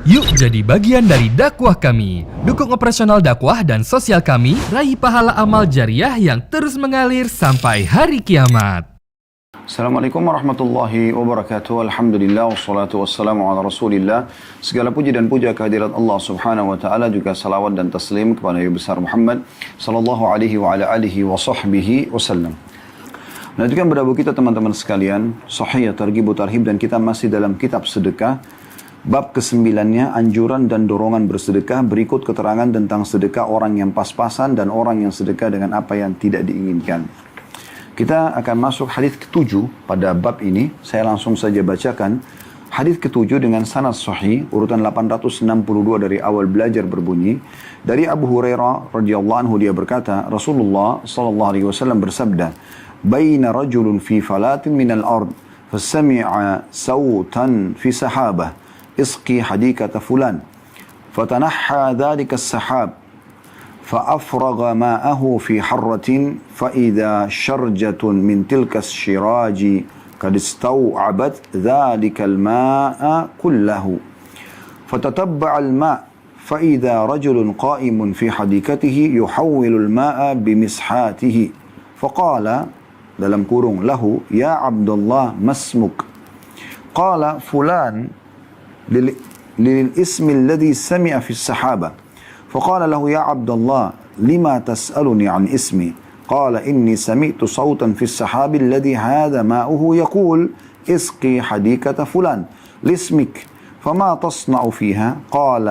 Yuk jadi bagian dari dakwah kami. Dukung operasional dakwah dan sosial kami, raih pahala amal jariah yang terus mengalir sampai hari kiamat. Assalamualaikum warahmatullahi wabarakatuh. Alhamdulillah wassalatu wassalamu ala rasulillah. Segala puji dan puja kehadirat Allah subhanahu wa ta'ala, juga salawat dan taslim kepada Nabi besar Muhammad sallallahu alaihi wa ala alihi wa sahbihi wasallam. Lanjutkan berdabu kita teman-teman sekalian, Sahih Targhib Tarhib, dan kita masih dalam kitab sedekah. Bab ke-9-nya, anjuran dan dorongan bersedekah. Berikut keterangan tentang sedekah orang yang pas-pasan dan orang yang sedekah dengan apa yang tidak diinginkan. Kita akan masuk hadis ke-7 pada bab ini. Saya langsung saja bacakan. Hadis ke-7 dengan sanad sahih, urutan 862 dari awal belajar berbunyi. Dari Abu Hurairah radhiyallahu anhu, dia berkata, Rasulullah sallallahu alaihi wasallam bersabda, "Baina rajulun fi falatin minal ard, fasami'a sawtan fi sahabah. اسقي حديقة فلان فتنحى ذلك السحاب فأفرغ ماءه في حرة فإذا شرجة من تلك الشراج قد استوعبت ذلك الماء كله فتتبع الماء فإذا رجل قائم في حديقته يحول الماء بمسحاته فقال dalam kurung lahu ya Abdullah masmuk qala fulan للاسم الذي سمع في السحابة فقال له يا عبد الله لما تسألني عن اسمي قال إني سمعت صوتا في السحاب الذي هذا ماؤه يقول اسقي حديقة فلان لاسمك فما تصنع فيها قال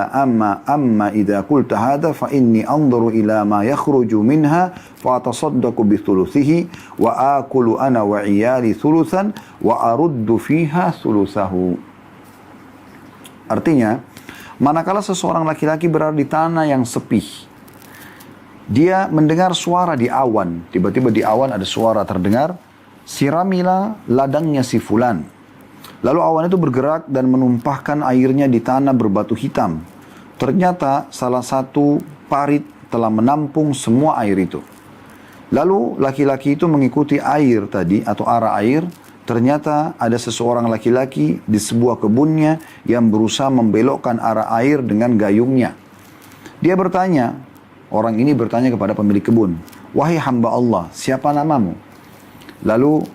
أما إذا قلت هذا فإني أنظر إلى ما يخرج منها فأتصدق بثلثه وآكل أنا وعيالي ثلثا وأرد فيها ثلثه. Artinya, manakala seseorang laki-laki berada di tanah yang sepi, dia mendengar suara di awan. Tiba-tiba di awan ada suara terdengar, siramilah ladangnya si fulan. Lalu awan itu bergerak dan menumpahkan airnya di tanah berbatu hitam. Ternyata salah satu parit telah menampung semua air itu. Lalu laki-laki itu mengikuti air tadi atau arah air. Ternyata ada seseorang laki-laki di sebuah kebunnya yang berusaha membelokkan arah air dengan gayungnya. Dia bertanya, orang ini bertanya kepada pemilik kebun, "Wahai hamba Allah, siapa namamu?" Lalu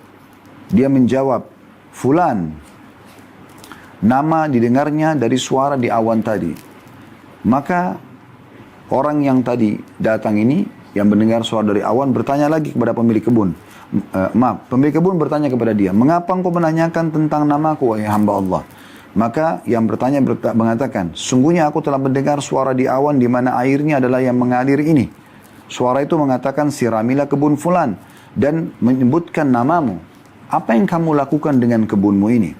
dia menjawab, "Fulan." Nama didengarnya dari suara di awan tadi. Maka orang yang tadi datang ini, yang mendengar suara dari awan, bertanya lagi kepada pemilik kebun. Pemilik kebun bertanya kepada dia, "Mengapa engkau menanyakan tentang namaku, wahai hamba Allah?" Maka yang bertanya mengatakan, "Sungguhnya aku telah mendengar suara di awan di mana airnya adalah yang mengalir ini. Suara itu mengatakan, siramilah kebun fulan dan menyebutkan namamu. Apa yang kamu lakukan dengan kebunmu ini?"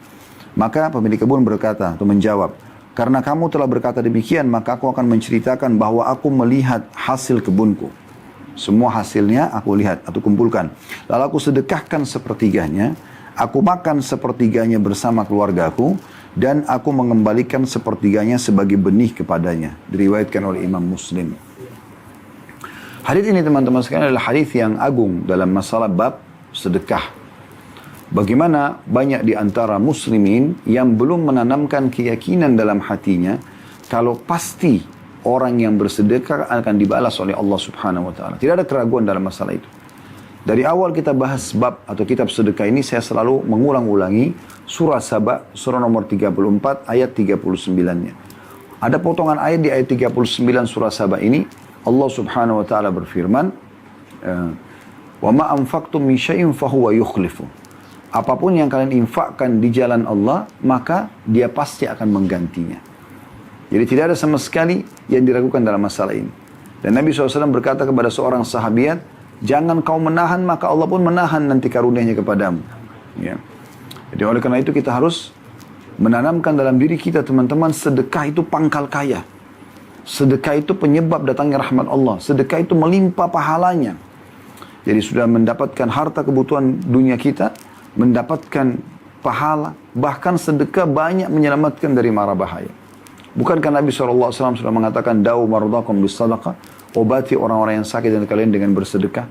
Maka pemilik kebun berkata atau menjawab, "Karena kamu telah berkata demikian, maka aku akan menceritakan bahwa aku melihat hasil kebunku. Semua hasilnya aku lihat atau kumpulkan. Lalu aku sedekahkan sepertiganya, aku makan sepertiganya bersama keluargaku, dan aku mengembalikan sepertiganya sebagai benih kepadanya." Diriwayatkan oleh Imam Muslim. Hadis ini teman-teman sekalian adalah hadis yang agung dalam masalah bab sedekah. Bagaimana banyak di antara muslimin yang belum menanamkan keyakinan dalam hatinya kalau pasti orang yang bersedekah akan dibalas oleh Allah subhanahu wa ta'ala. Tidak ada keraguan dalam masalah itu. Dari awal kita bahas bab atau kitab sedekah ini, saya selalu mengulang-ulangi surah Saba, surah nomor 34, ayat 39-nya. Ada potongan ayat di ayat 39 surah Saba ini, Allah subhanahu wa ta'ala berfirman, "Wa ma anfaqtum min syai'in fahuwa yukhlifu." Apapun yang kalian infakkan di jalan Allah, maka dia pasti akan menggantinya. Jadi tidak ada sama sekali yang diragukan dalam masalah ini. Dan Nabi SAW berkata kepada seorang sahabiat, "Jangan kau menahan, maka Allah pun menahan nanti karunia-Nya kepadamu." Ya. Jadi oleh karena itu kita harus menanamkan dalam diri kita, teman-teman, sedekah itu pangkal kaya. Sedekah itu penyebab datangnya rahmat Allah. Sedekah itu melimpah pahalanya. Jadi sudah mendapatkan harta kebutuhan dunia kita, mendapatkan pahala, bahkan sedekah banyak menyelamatkan dari mara bahaya. Bukankah Nabi SAW sudah mengatakan, "Da'u mardakum bis sadaqah," obati orang-orang yang sakit dan kalian dengan bersedekah.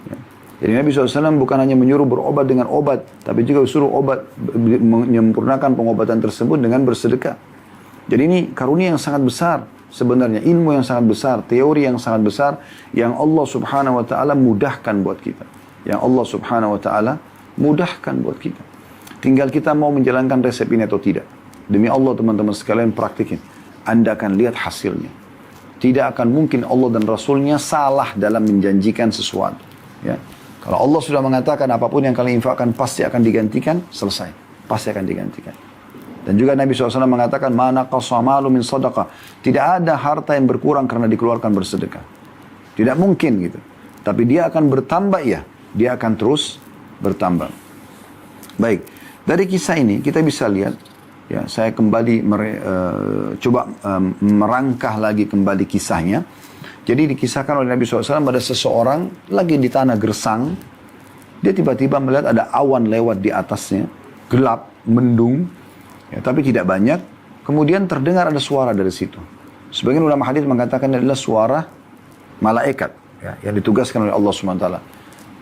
Ya. Jadi Nabi SAW bukan hanya menyuruh berobat dengan obat, tapi juga suruh obat, menyempurnakan pengobatan tersebut dengan bersedekah. Jadi ini karunia yang sangat besar sebenarnya, ilmu yang sangat besar, teori yang sangat besar yang Allah Subhanahu wa taala mudahkan buat kita. Yang Allah Subhanahu wa taala mudahkan buat kita. Tinggal kita mau menjalankan resep ini atau tidak. Demi Allah teman-teman sekalian, praktikin. Anda akan lihat hasilnya. Tidak akan mungkin Allah dan Rasulnya salah dalam menjanjikan sesuatu. Ya. Kalau Allah sudah mengatakan apapun yang kalian infakkan pasti akan digantikan, selesai. Pasti akan digantikan. Dan juga Nabi SAW mengatakan, "Ma naqasa malu min sadaqah." Tidak ada harta yang berkurang karena dikeluarkan bersedekah. Tidak mungkin gitu. Tapi dia akan bertambah ya. Dia akan terus bertambah. Baik. Dari kisah ini kita bisa lihat, ya, saya kembali coba merangkah lagi kembali kisahnya. Jadi dikisahkan oleh Nabi SAW ada seseorang lagi di tanah gersang. Dia tiba-tiba melihat ada awan lewat di atasnya. Gelap, mendung. Ya, tapi tidak banyak. Kemudian terdengar ada suara dari situ. Sebagian ulama hadis mengatakan adalah suara malaikat, ya, yang ditugaskan oleh Allah SWT.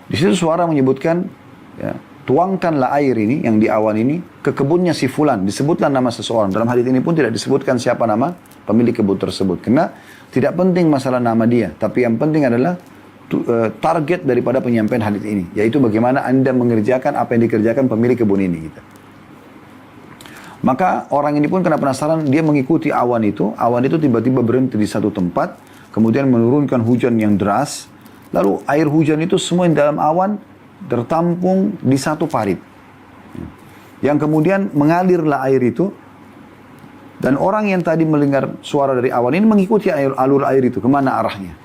Di situ suara menyebutkan, ya, tuangkanlah air ini yang di awan ini ke kebunnya si fulan. Disebutlah nama seseorang. Dalam hadis ini pun tidak disebutkan siapa nama pemilik kebun tersebut. Karena tidak penting masalah nama dia. Tapi yang penting adalah target daripada penyampaian hadis ini. Yaitu bagaimana Anda mengerjakan apa yang dikerjakan pemilik kebun ini. Gitu. Maka orang ini pun kena penasaran, dia mengikuti awan itu. Awan itu tiba-tiba berhenti di satu tempat. Kemudian menurunkan hujan yang deras. Lalu air hujan itu semua yang dalam awan tertampung di satu parit. Yang kemudian mengalirlah air itu. Dan orang yang tadi mendengar suara dari awan ini mengikuti alur air itu. Kemana arahnya?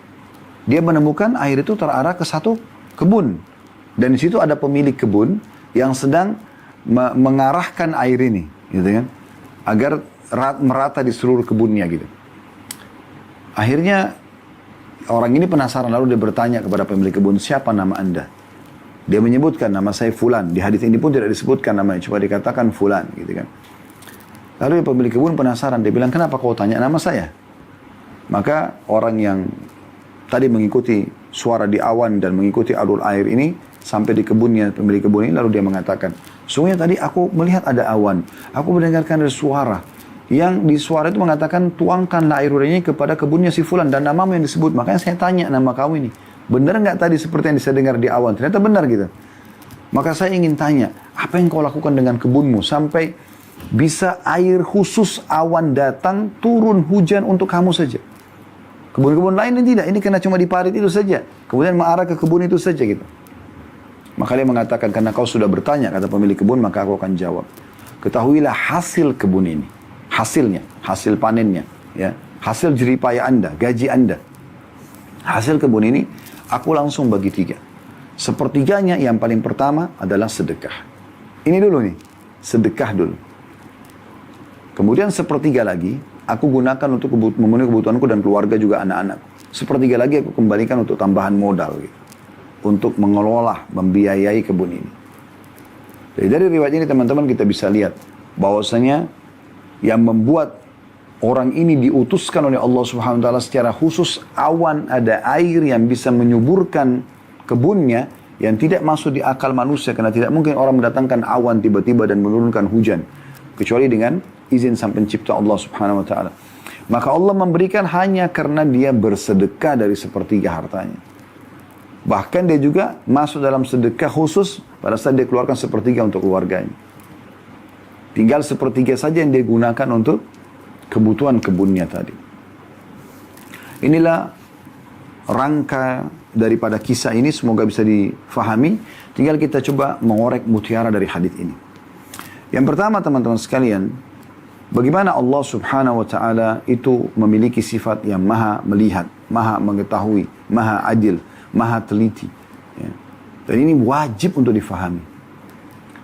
Dia menemukan air itu terarah ke satu kebun. Dan di situ ada pemilik kebun yang sedang mengarahkan air ini. Gitu kan, agar merata di seluruh kebunnya gitu. Akhirnya orang ini penasaran, lalu dia bertanya kepada pemilik kebun, siapa nama Anda? Dia menyebutkan nama saya Fulan. Di hadis ini pun tidak disebutkan namanya, cuma dikatakan Fulan gitu kan. Lalu pemilik kebun penasaran, dia bilang, kenapa kau tanya nama saya? Maka orang yang tadi mengikuti suara di awan dan mengikuti alur air ini sampai di kebunnya pemilik kebun ini, lalu dia mengatakan, sungguhnya tadi aku melihat ada awan, aku mendengarkan ada suara, yang di suara itu mengatakan, tuangkanlah air hujan ini kepada kebunnya si Fulan, dan namamu yang disebut, makanya saya tanya nama kamu ini, benar nggak tadi seperti yang saya dengar di awan? Ternyata benar gitu. Maka saya ingin tanya, apa yang kau lakukan dengan kebunmu, sampai bisa air khusus awan datang, turun hujan untuk kamu saja. Kebun-kebun lain ini tidak, ini kena cuma di parit itu saja, kemudian mengarah ke kebun itu saja gitu. Maka dia mengatakan, karena kau sudah bertanya, kata pemilik kebun, maka aku akan jawab. Ketahuilah hasil kebun ini. Hasilnya, hasil panennya. Ya, hasil jeripaya Anda, gaji Anda. Hasil kebun ini, aku langsung bagi 3. Sepertiganya yang paling pertama adalah sedekah. Ini dulu nih, sedekah dulu. Kemudian sepertiga lagi, aku gunakan untuk memenuhi kebutuhanku dan keluarga juga anak-anak. Sepertiga lagi aku kembalikan untuk tambahan modal gitu. Untuk mengelola, membiayai kebun ini. Jadi dari riwayat ini teman-teman kita bisa lihat bahwasanya yang membuat orang ini diutuskan oleh Allah Subhanahu wa taala secara khusus awan, ada air yang bisa menyuburkan kebunnya yang tidak masuk di akal manusia, karena tidak mungkin orang mendatangkan awan tiba-tiba dan menurunkan hujan kecuali dengan izin sang pencipta Allah Subhanahu wa taala. Maka Allah memberikan hanya karena dia bersedekah dari sepertiga hartanya. Bahkan dia juga masuk dalam sedekah khusus pada saat dia keluarkan sepertiga untuk keluarganya. Tinggal sepertiga saja yang dia gunakan untuk kebutuhan kebunnya tadi. Inilah rangka daripada kisah ini, semoga bisa difahami. Tinggal kita coba mengorek mutiara dari hadis ini. Yang pertama teman-teman sekalian, bagaimana Allah Subhanahu wa taala itu memiliki sifat yang maha melihat, maha mengetahui, maha adil, maha teliti. Ya. Dan ini wajib untuk difahami.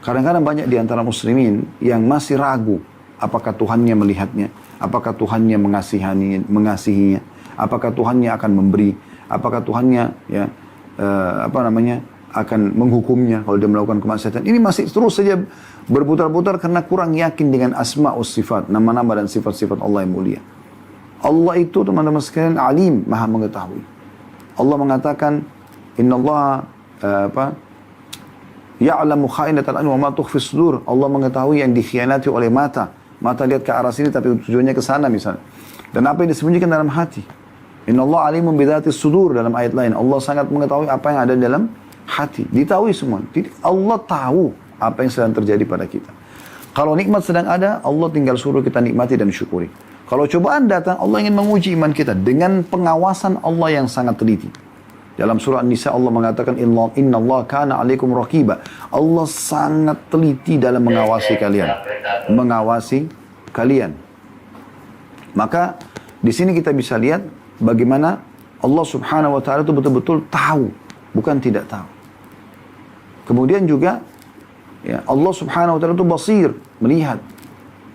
Kadang-kadang banyak di antara muslimin yang masih ragu apakah Tuhannya melihatnya, apakah Tuhannya mengasihinya, apakah Tuhannya akan memberi, apakah Tuhannya ya akan menghukumnya kalau dia melakukan kemaksiatan. Ini masih terus saja berputar-putar karena kurang yakin dengan asma'us sifat, nama-nama dan sifat-sifat Allah yang mulia. Allah itu teman-teman sekalian alim, maha mengetahui. Allah mengatakan, Inna Allah ya'lamu kha'inatal a'yun wa ma tukhfi sudur. Allah mengetahui yang dikhianati oleh mata mata lihat ke arah sini tapi tujuannya ke sana misalnya. Dan apa yang disembunyikan dalam hati. Inna Allah alimun bidhatis sudur dalam ayat lain. Allah sangat mengetahui apa yang ada dalam hati. Ditahui semua. Allah tahu apa yang sedang terjadi pada kita. Kalau nikmat sedang ada, Allah tinggal suruh kita nikmati dan syukuri. Kalau cobaan datang, Allah ingin menguji iman kita dengan pengawasan Allah yang sangat teliti. Dalam surah An-Nisa Allah mengatakan Inna Allah kana alaikum raqiba. Allah sangat teliti dalam mengawasi kalian. Mengawasi kalian. Maka di sini kita bisa lihat bagaimana Allah Subhanahu wa taala itu betul-betul tahu, bukan tidak tahu. Kemudian juga ya, Allah Subhanahu wa taala itu basir, melihat.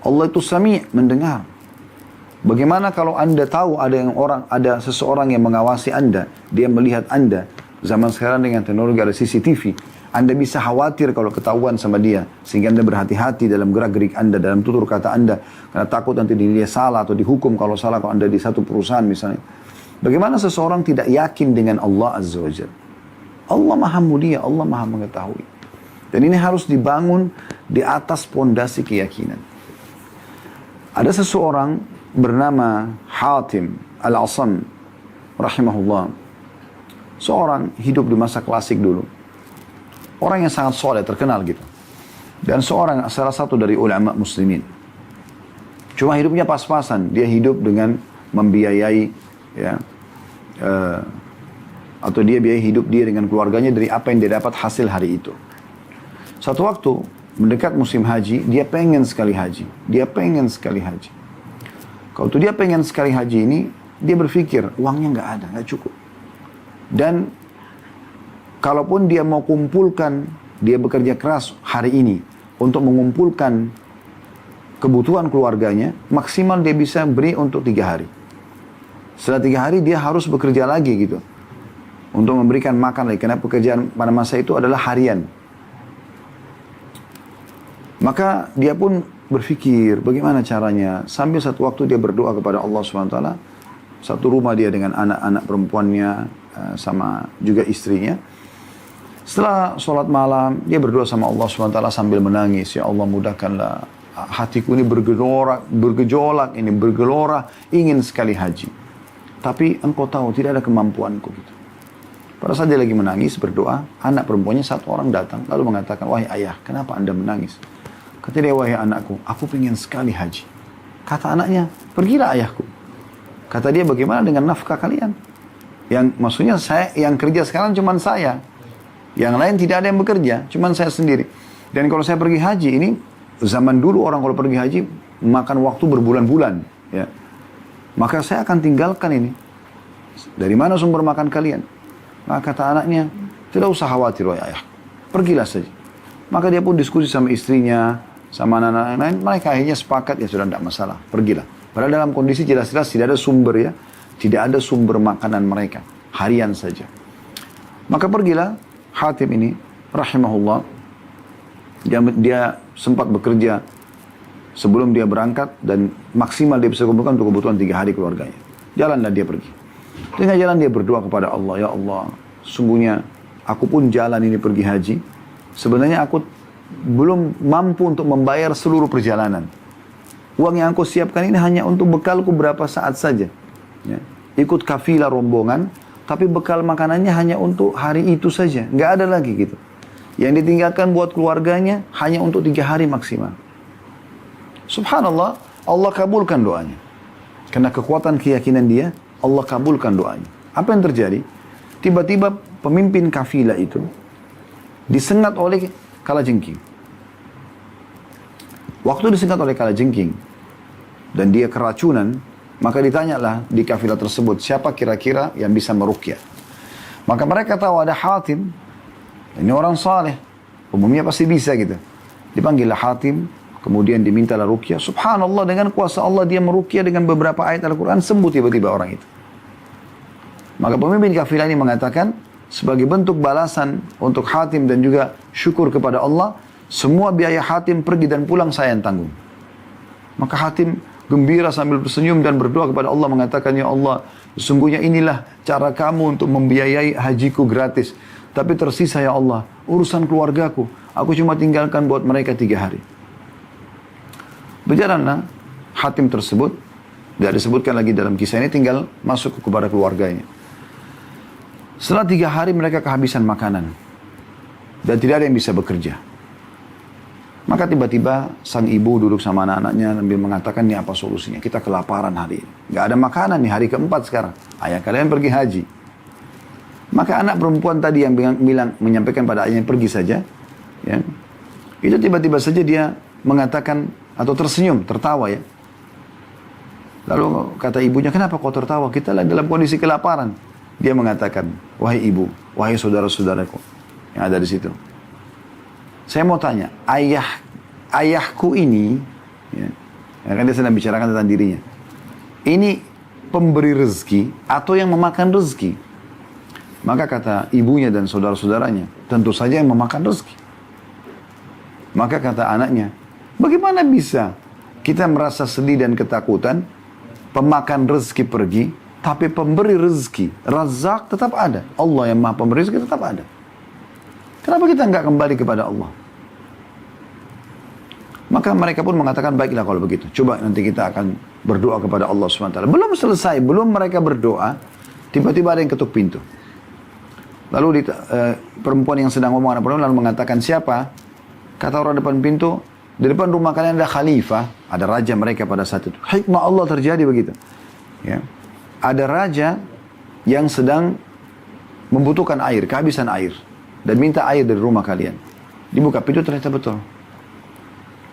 Allah itu sami', mendengar. Bagaimana kalau Anda tahu ada seseorang yang mengawasi Anda, dia melihat Anda. Zaman sekarang dengan teknologi ada CCTV, Anda bisa khawatir kalau ketahuan sama dia, sehingga Anda berhati-hati dalam gerak-gerik Anda, dalam tutur kata Anda, karena takut nanti dia salah atau dihukum kalau salah kalau Anda di satu perusahaan misalnya. Bagaimana seseorang tidak yakin dengan Allah Azza wa Jalla? Allah Maha Mulia, Allah Maha Mengetahui. Dan ini harus dibangun di atas pondasi keyakinan. Ada seseorang bernama Hatim Al-Asam rahimahullah. Seorang hidup di masa klasik dulu. Orang yang sangat soleh, terkenal gitu. Dan salah satu dari ulama muslimin. Cuma hidupnya pas-pasan. Dia hidup dengan membiayai ya, atau dia biayai hidup dia dengan keluarganya dari apa yang dia dapat hasil hari itu. Satu waktu mendekat musim haji, dia pengen sekali haji. Kalau tuh dia pengen sekali haji ini, dia berpikir uangnya nggak ada, nggak cukup. Dan kalaupun dia mau kumpulkan, dia bekerja keras hari ini untuk mengumpulkan kebutuhan keluarganya, maksimal dia bisa beri untuk 3 hari. Setelah 3 hari dia harus bekerja lagi gitu untuk memberikan makan lagi, karena pekerjaan pada masa itu adalah harian. Maka dia pun berpikir bagaimana caranya. Sambil satu waktu dia berdoa kepada Allah SWT. Satu rumah dia dengan anak-anak perempuannya sama juga istrinya. Setelah sholat malam dia berdoa sama Allah SWT sambil menangis. Ya Allah, mudahkanlah hatiku ini bergejolak ini bergelora, ingin sekali haji. Tapi engkau tahu tidak ada kemampuanku gitu. Pada saat dia lagi menangis berdoa, anak perempuannya satu orang datang lalu mengatakan, wahai ayah, kenapa anda menangis? Kata dia, wahai anakku, aku ingin sekali haji. Kata anaknya, pergilah ayahku. Kata dia, bagaimana dengan nafkah kalian? Yang maksudnya saya yang kerja sekarang cuma saya. Yang lain tidak ada yang bekerja, cuma saya sendiri. Dan kalau saya pergi haji, ini zaman dulu orang kalau pergi haji makan waktu berbulan-bulan. Ya. Maka saya akan tinggalkan ini. Dari mana sumber makan kalian? Maka kata anaknya, tidak usah khawatir wahai ayah. Pergilah saja. Maka dia pun diskusi sama istrinya, sama anak-anak lain, mereka akhirnya sepakat, ya sudah tidak masalah, pergilah. Padahal dalam kondisi jelas-jelas tidak ada sumber ya, tidak ada sumber makanan mereka, harian saja. Maka pergilah Hatim ini, rahimahullah, dia sempat bekerja sebelum dia berangkat, dan maksimal dia bisa kumpulkan untuk kebutuhan 3 hari keluarganya. Jalanlah dia pergi. Tengah jalan dia berdoa kepada Allah, ya Allah, sungguhnya aku pun jalan ini pergi haji, sebenarnya aku belum mampu untuk membayar seluruh perjalanan. Uang yang aku siapkan ini hanya untuk bekalku berapa saat saja. Ya. Ikut kafilah rombongan, tapi bekal makanannya hanya untuk hari itu saja. Nggak ada lagi gitu. Yang ditinggalkan buat keluarganya hanya untuk 3 hari maksimal. Subhanallah, Allah kabulkan doanya. Karena kekuatan keyakinan dia, Allah kabulkan doanya. Apa yang terjadi? Tiba-tiba pemimpin kafilah itu disengat oleh kalajengking. Waktu disengat oleh kalajengking dan dia keracunan, maka ditanyalah di kafilah tersebut, siapa kira-kira yang bisa meruqyah. Maka mereka tahu ada Hatim, ini orang saleh, umumnya pasti bisa gitu. Dipanggillah Hatim, kemudian dimintalah ruqyah. Subhanallah, dengan kuasa Allah dia meruqyah dengan beberapa ayat Al-Quran, sembuh tiba-tiba orang itu. Maka pemimpin kafilah ini mengatakan, sebagai bentuk balasan untuk Hatim dan juga syukur kepada Allah, semua biaya Hatim pergi dan pulang saya yang tanggung. Maka Hatim gembira sambil tersenyum dan berdoa kepada Allah, mengatakan, ya Allah, sesungguhnya inilah cara kamu untuk membiayai hajiku gratis. Tapi tersisa ya Allah, urusan keluargaku, aku cuma tinggalkan buat mereka 3 hari. Berjalanlah Hatim tersebut, tidak disebutkan lagi dalam kisah ini, tinggal masuk kepada keluarganya. Setelah 3 hari mereka kehabisan makanan dan tidak ada yang bisa bekerja. Maka tiba-tiba sang ibu duduk sama anak-anaknya sambil mengatakan, ini apa solusinya? Kita kelaparan hari ini. Gak ada makanan nih, hari keempat sekarang. Ayah kalian pergi haji. Maka anak perempuan tadi yang menyampaikan pada ayahnya pergi saja, ya, itu tiba-tiba saja dia mengatakan atau tersenyum, tertawa ya. Lalu kata ibunya, kenapa kau tertawa? Kita lagi dalam kondisi kelaparan. Dia mengatakan, wahai ibu, wahai saudara-saudaraku yang ada di situ. Saya mau tanya, ayahku ini, ya kan dia sedang bicarakan tentang dirinya. Ini pemberi rezeki atau yang memakan rezeki? Maka kata ibunya dan saudara-saudaranya, tentu saja yang memakan rezeki. Maka kata anaknya, bagaimana bisa kita merasa sedih dan ketakutan, pemakan rezeki pergi, tapi pemberi rezeki, Razak tetap ada. Allah yang maha pemberi rezeki tetap ada. Kenapa kita nggak kembali kepada Allah? Maka mereka pun mengatakan, baiklah kalau begitu. Coba nanti kita akan berdoa kepada Allah SWT. Belum selesai, belum mereka berdoa, tiba-tiba ada yang ketuk pintu. Lalu perempuan yang sedang ngomong, anak perempuan lalu mengatakan, siapa? Kata orang depan pintu, di depan rumah kalian ada khalifah, ada raja mereka pada saat itu. Hikmah Allah terjadi begitu. Ya. Ada raja yang sedang membutuhkan air, kehabisan air. Dan minta air dari rumah kalian. Dibuka pintu, ternyata betul.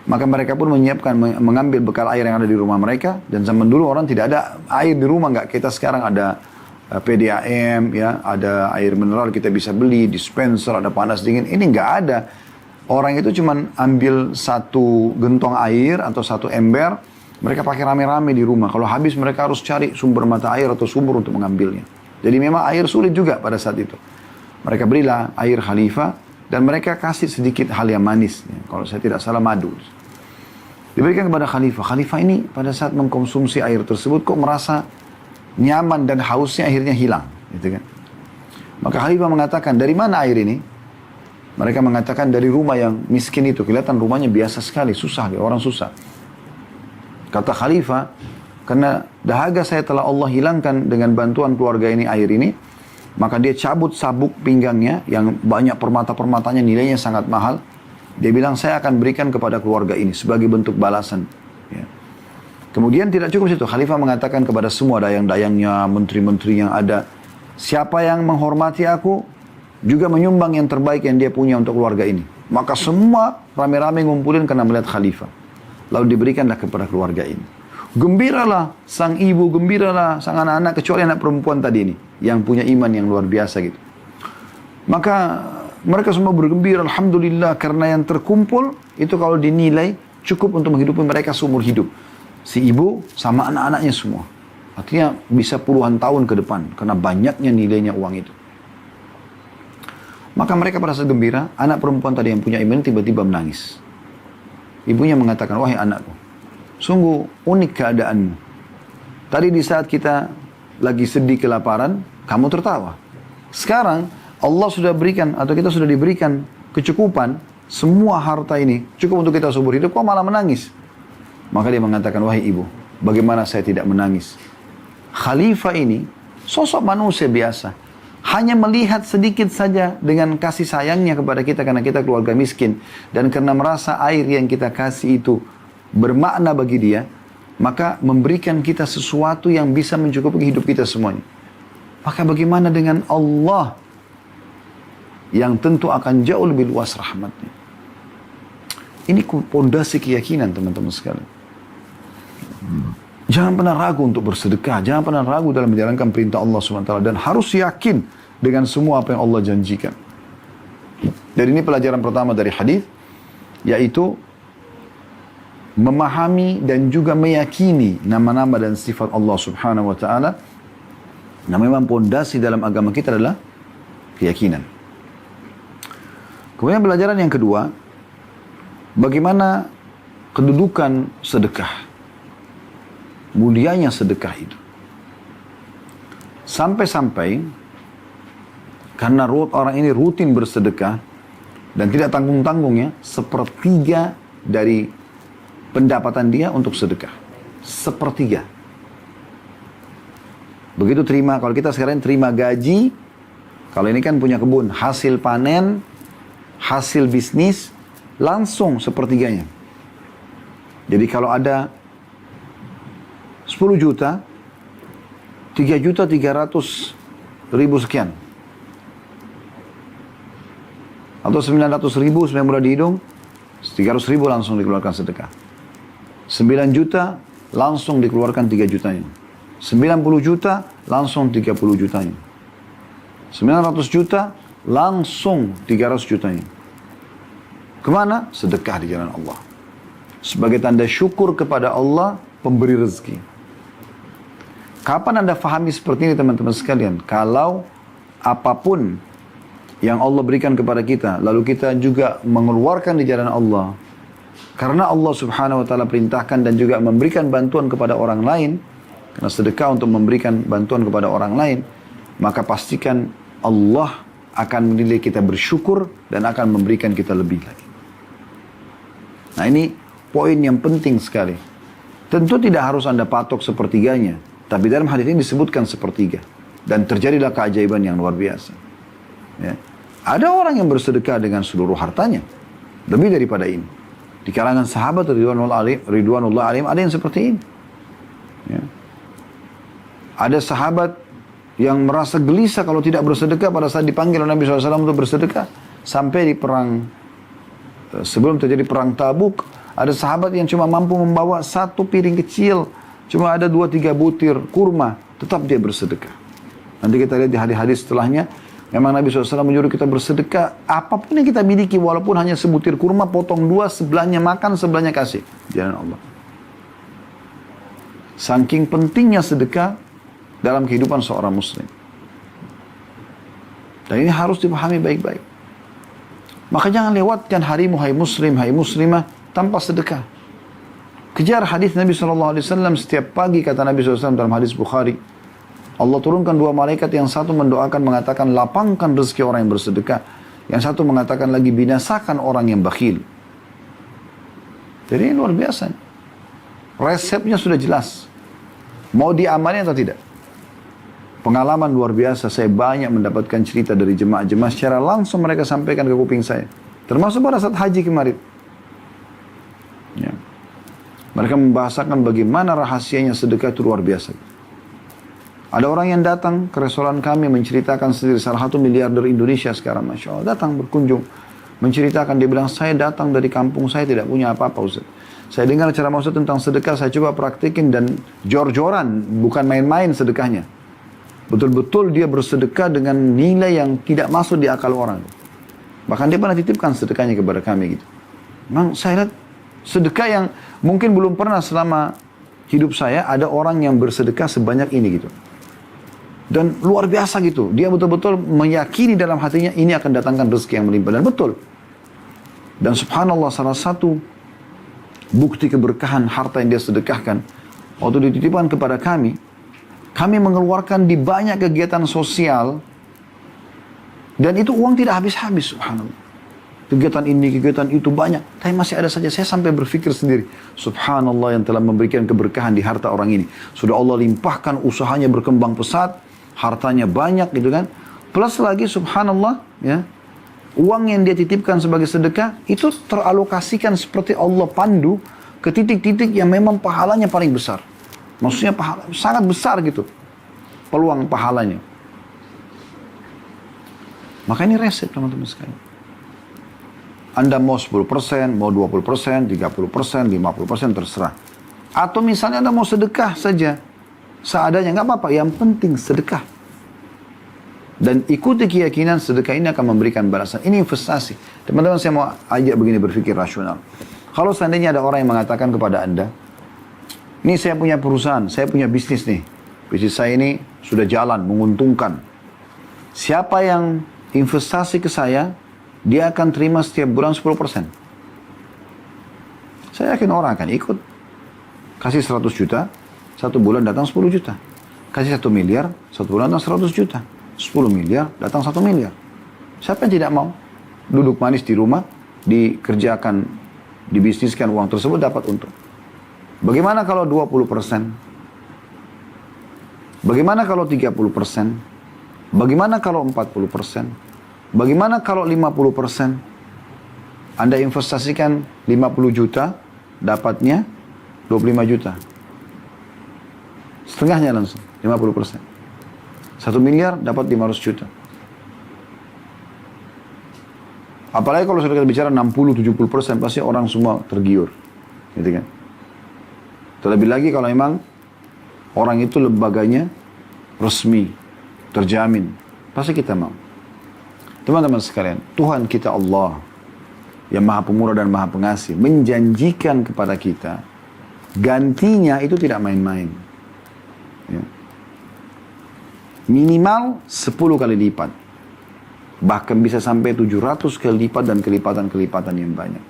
Maka mereka pun menyiapkan, mengambil bekal air yang ada di rumah mereka. Dan zaman dulu orang tidak ada air di rumah, nggak. Kita sekarang ada PDAM, ya, ada air mineral kita bisa beli, dispenser, ada panas dingin. Ini nggak ada. Orang itu cuma ambil satu gentong air atau satu ember, mereka pakai rame-rame di rumah. Kalau habis mereka harus cari sumber mata air atau sumur untuk mengambilnya. Jadi memang air sulit juga pada saat itu. Mereka berilah air khalifah dan mereka kasih sedikit hal yang manis. Ya. Kalau saya tidak salah madu. Diberikan kepada khalifah. Khalifah ini pada saat mengkonsumsi air tersebut kok merasa nyaman dan hausnya akhirnya hilang. Gitu kan. Maka khalifah mengatakan, dari mana air ini? Mereka mengatakan dari rumah yang miskin itu. Kelihatan rumahnya biasa sekali, susah, orang susah. Kata khalifah, karena dahaga saya telah Allah hilangkan dengan bantuan keluarga ini air ini, maka dia cabut sabuk pinggangnya yang banyak permata-permatanya, nilainya sangat mahal. Dia bilang, saya akan berikan kepada keluarga ini sebagai bentuk balasan. Ya. Kemudian tidak cukup situ. Khalifah mengatakan kepada semua dayang-dayangnya, menteri-menteri yang ada, siapa yang menghormati aku, juga menyumbang yang terbaik yang dia punya untuk keluarga ini. Maka semua rame-rame ngumpulin karena melihat khalifah. Lalu diberikanlah kepada keluarga ini. Gembiralah sang ibu, gembiralah sang anak-anak, kecuali anak perempuan tadi ini, yang punya iman yang luar biasa gitu. Maka mereka semua bergembira, alhamdulillah, karena yang terkumpul itu kalau dinilai cukup untuk menghidupi mereka seumur hidup. Si ibu sama anak-anaknya semua. Artinya bisa puluhan tahun ke depan, karena banyaknya nilainya uang itu. Maka mereka pada saat gembira, anak perempuan tadi yang punya iman tiba-tiba menangis. Ibunya mengatakan, wahai anakku, sungguh unik keadaanmu. Tadi di saat kita lagi sedih kelaparan, kamu tertawa. Sekarang Allah sudah berikan atau kita sudah diberikan kecukupan, semua harta ini cukup untuk kita seumur hidup, kok malah menangis? Maka dia mengatakan, wahai ibu, bagaimana saya tidak menangis? Khalifah ini sosok manusia biasa, hanya melihat sedikit saja dengan kasih sayangnya kepada kita karena kita keluarga miskin, dan karena merasa air yang kita kasih itu bermakna bagi dia, maka memberikan kita sesuatu yang bisa mencukupi hidup kita semuanya. Maka bagaimana dengan Allah yang tentu akan jauh lebih luas rahmatnya? Ini pondasi keyakinan teman-teman sekalian. Jangan pernah ragu untuk bersedekah, jangan pernah ragu dalam menjalankan perintah Allah SWT, dan harus yakin dengan semua apa yang Allah janjikan. Dan ini pelajaran pertama dari hadis, yaitu memahami dan juga meyakini nama-nama dan sifat Allah Subhanahu wa taala. Nah, memang pondasi dalam agama kita adalah keyakinan. Kemudian pelajaran yang kedua, bagaimana kedudukan sedekah, mulianya sedekah itu. Sampai-sampai karena orang ini rutin bersedekah dan tidak tanggung-tanggung ya, sepertiga dari pendapatan dia untuk sedekah. Sepertiga. Begitu terima, kalau kita sekarang terima gaji, kalau ini kan punya kebun, hasil panen, hasil bisnis, langsung sepertiganya. Jadi kalau ada 10 juta, 3.300.000 sekian. Atau 900.000 supaya mudah dihitung, 300.000 langsung dikeluarkan sedekah. 9 juta langsung dikeluarkan 3 jutanya. 90 juta langsung 30 jutanya. 900 juta langsung 300 jutanya. Kemana? Sedekah di jalan Allah. Sebagai tanda syukur kepada Allah, pemberi rezeki. Kapan Anda fahami seperti ini teman-teman sekalian? Kalau apapun yang Allah berikan kepada kita, lalu kita juga mengeluarkan di jalan Allah, karena Allah subhanahu wa ta'ala perintahkan dan juga memberikan bantuan kepada orang lain, karena sedekah untuk memberikan bantuan kepada orang lain, maka pastikan Allah akan menilai kita bersyukur dan akan memberikan kita lebih lagi. Nah ini poin yang penting sekali. Tentu tidak harus Anda patok sepertiganya, tapi dalam hadis ini disebutkan sepertiga. Dan terjadilah keajaiban yang luar biasa. Ya. Ada orang yang bersedekah dengan seluruh hartanya, lebih daripada ini. Di kalangan sahabat Ridwanullah alim ada yang seperti ini. Ya. Ada sahabat yang merasa gelisah kalau tidak bersedekah pada saat dipanggil oleh Nabi SAW untuk bersedekah. Sampai di perang, sebelum terjadi perang Tabuk, ada sahabat yang cuma mampu membawa 1 piring kecil, cuma ada 2-3 butir kurma, tetap dia bersedekah. Nanti kita lihat di hadis-hadis setelahnya, memang Nabi SAW menyuruh kita bersedekah, apapun yang kita miliki, walaupun hanya sebutir kurma, potong 2, sebelahnya makan, sebelahnya kasih. Jalan Allah. Saking pentingnya sedekah dalam kehidupan seorang muslim. Dan ini harus dipahami baik-baik. Maka jangan lewatkan harimu, hai muslim, hai muslimah, tanpa sedekah. Kejar hadis Nabi SAW setiap pagi, kata Nabi SAW dalam hadis Bukhari. Allah turunkan 2 malaikat, yang satu mendoakan mengatakan lapangkan rezeki orang yang bersedekah. Yang satu mengatakan lagi binasakan orang yang bakhil. Jadi ini luar biasa. Resepnya sudah jelas. Mau diamalin atau tidak? Pengalaman luar biasa, saya banyak mendapatkan cerita dari jemaah-jemaah secara langsung mereka sampaikan ke kuping saya. Termasuk pada saat haji kemarin. Ya. Mereka membahasakan bagaimana rahasianya sedekah itu luar biasa. Ada orang yang datang ke restoran kami menceritakan sendiri, salah satu miliarder Indonesia sekarang, Masya Allah, datang berkunjung. Menceritakan, dia bilang, saya datang dari kampung saya tidak punya apa-apa Ustaz. Saya dengar ceramah Ustaz tentang sedekah, saya coba praktikin dan jor-joran, bukan main-main sedekahnya. Betul-betul dia bersedekah dengan nilai yang tidak masuk di akal orang. Bahkan dia pernah titipkan sedekahnya kepada kami gitu. Memang saya lihat sedekah yang mungkin belum pernah selama hidup saya ada orang yang bersedekah sebanyak ini gitu. Dan luar biasa gitu. Dia betul-betul meyakini dalam hatinya ini akan datangkan rezeki yang melimpah. Dan betul. Dan subhanallah salah satu bukti keberkahan harta yang dia sedekahkan. Waktu dititipkan kepada kami mengeluarkan di banyak kegiatan sosial. Dan itu uang tidak habis-habis subhanallah. Kegiatan ini, kegiatan itu banyak. Tapi masih ada saja. Saya sampai berpikir sendiri. Subhanallah yang telah memberikan keberkahan di harta orang ini. Sudah Allah limpahkan usahanya berkembang pesat. Hartanya banyak gitu kan. Plus lagi subhanallah ya. Uang yang dia titipkan sebagai sedekah. Itu teralokasikan seperti Allah pandu. Ke titik-titik yang memang pahalanya paling besar. Maksudnya pahala, sangat besar gitu. Peluang pahalanya. Maka ini resep teman-teman sekalian. Anda mau 10%, mau 20%, 30%, 50% terserah. Atau misalnya Anda mau sedekah saja. Seadanya, nggak apa-apa. Yang penting sedekah. Dan ikuti keyakinan sedekah ini akan memberikan balasan. Ini investasi. Teman-teman saya mau ajak begini berpikir rasional. Kalau seandainya ada orang yang mengatakan kepada Anda, ini saya punya perusahaan, saya punya bisnis nih. Bisnis saya ini sudah jalan, menguntungkan. Siapa yang investasi ke saya, dia akan terima setiap bulan 10%. Saya yakin orang akan ikut. Kasih 100 juta, 1 bulan datang 10 juta. Kasih 1 miliar, 1 bulan datang 100 juta. 10 miliar, datang 1 miliar. Siapa yang tidak mau? Duduk manis di rumah, dikerjakan, dibisniskan uang tersebut, dapat untung. Bagaimana kalau 20%? Bagaimana kalau 30%? Bagaimana kalau 40%? Bagaimana kalau 50%? Anda investasikan 50 juta, dapatnya 25 juta. Setengahnya langsung, 50%. 1 miliar dapat 500 juta. Apalagi kalau sudah kita bicara 60-70%, pasti orang semua tergiur. Gitu kan? Terlebih lagi kalau memang orang itu lembaganya resmi, terjamin. Pasti kita mau. Teman-teman sekalian, Tuhan kita Allah yang Maha Pemurah dan Maha Pengasih menjanjikan kepada kita gantinya itu tidak main-main. Ya. Minimal 10 kali lipat. Bahkan bisa sampai 700 kali lipat dan kelipatan-kelipatan yang banyak.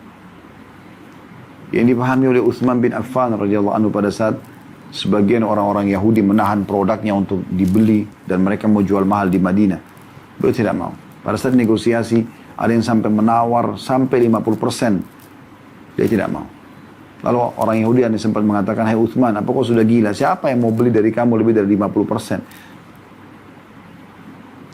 Yang dipahami oleh Utsman bin Affan radhiyallahu anhu pada saat sebagian orang-orang Yahudi menahan produknya untuk dibeli dan mereka mau jual mahal di Madinah. Beliau tidak mau. Pada saat negosiasi ada yang sampai menawar sampai 50%. Dia tidak mau. Lalu orang Yahudi yang sempat mengatakan, "Hai Utsman, apa kau sudah gila? Siapa yang mau beli dari kamu lebih dari 50%?"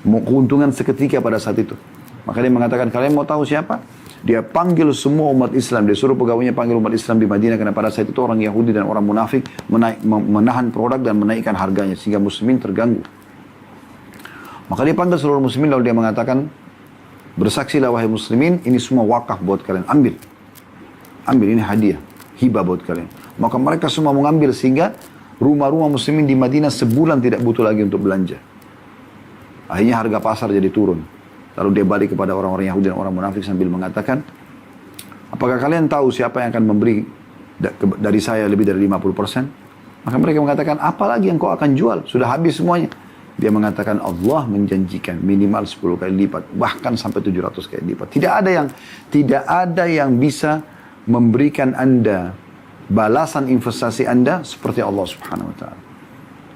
Mau keuntungan seketika pada saat itu. Maka dia mengatakan, kalian mau tahu siapa? Dia panggil semua umat Islam. Dia suruh pegawainya panggil umat Islam di Madinah. Karena pada saat itu orang Yahudi dan orang munafik menahan produk dan menaikkan harganya. Sehingga muslimin terganggu. Maka dia panggil seluruh muslimin lalu dia mengatakan, bersaksilah wahai muslimin, ini semua wakaf buat kalian. Ambil. Ambil, ini hadiah. Hibah buat kalian. Maka mereka semua mengambil sehingga rumah-rumah muslimin di Madinah sebulan tidak butuh lagi untuk belanja. Akhirnya harga pasar jadi turun. Lalu dia balik kepada orang-orang Yahudi dan orang munafik sambil mengatakan, apakah kalian tahu siapa yang akan memberi dari saya lebih dari 50%? Maka mereka mengatakan, apalagi yang kau akan jual? Sudah habis semuanya. Dia mengatakan, Allah menjanjikan minimal 10 kali lipat. Bahkan sampai 700 kali lipat. Tidak ada yang bisa memberikan Anda balasan investasi Anda seperti Allah Subhanahu wa taala.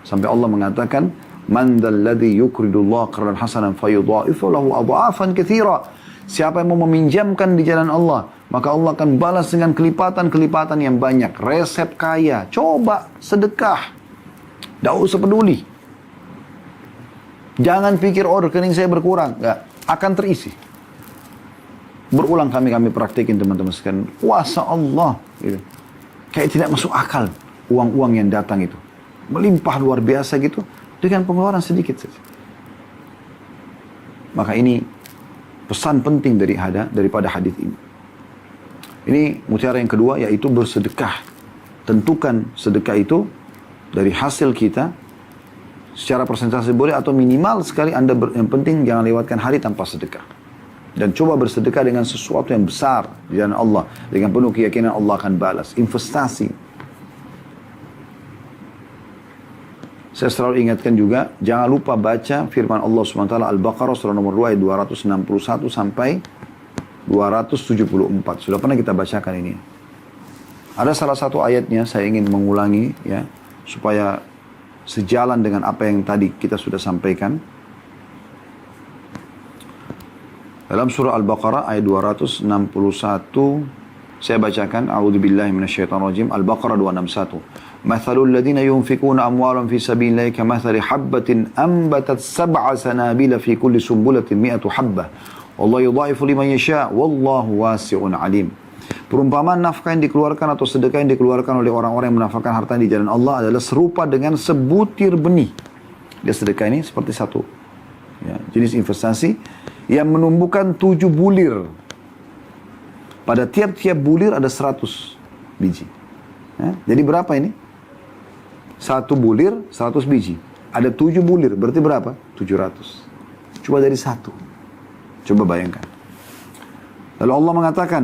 Sampai Allah mengatakan, "Man dzalladzi yuqridullah qardan hasanan fayudha'ifu lahu adha'afan katsira." Siapa yang mau meminjamkan di jalan Allah, maka Allah akan balas dengan kelipatan-kelipatan yang banyak. Resep kaya, coba sedekah. Tidak usah peduli. Jangan pikir, oh rekening saya berkurang. Enggak, akan terisi. Berulang kami praktekin teman-teman sekalian. Kuasa Allah. Gitu. Kayak tidak masuk akal uang-uang yang datang itu. Melimpah luar biasa gitu. Dengan pengeluaran sedikit saja. Maka ini pesan penting daripada hadis ini. Ini mutiara yang kedua yaitu bersedekah. Tentukan sedekah itu dari hasil kita secara persentase boleh atau minimal sekali Anda yang penting jangan lewatkan hari tanpa sedekah. Dan coba bersedekah dengan sesuatu yang besar di jalan Allah dengan penuh keyakinan Allah akan balas. Investasi. Saya selalu ingatkan juga, jangan lupa baca firman Allah SWT Al-Baqarah surah nomor 2 ayat 261 sampai 274. Sudah pernah kita bacakan ini. Ada salah satu ayatnya saya ingin mengulangi ya, supaya sejalan dengan apa yang tadi kita sudah sampaikan. Dalam surah Al-Baqarah ayat 261 saya bacakan, A'udzubillahi minasyaitonirrajim, Al-Baqarah 261. Mathalul ladzina yunfikuna amwalan fi sabilillahi kamathali habbatin anbatat sab'a sanabila fi kulli sumbulatin mi'atu habbah. Wallahu yudha'ifu liman yasha' wallahu wasi'un 'alim. Perumpamaan nafkah yang dikeluarkan atau sedekah yang dikeluarkan oleh orang-orang yang menafkahkan harta di jalan Allah adalah serupa dengan sebutir benih. Dia sedekah ini seperti satu ya, jenis investasi yang menumbuhkan 7 bulir. Pada tiap-tiap bulir ada 100 biji. Ya, jadi berapa ini? 1 bulir, 100 biji. Ada 7 bulir, berarti berapa? 700. Coba dari 1. Coba bayangkan. Lalu Allah mengatakan,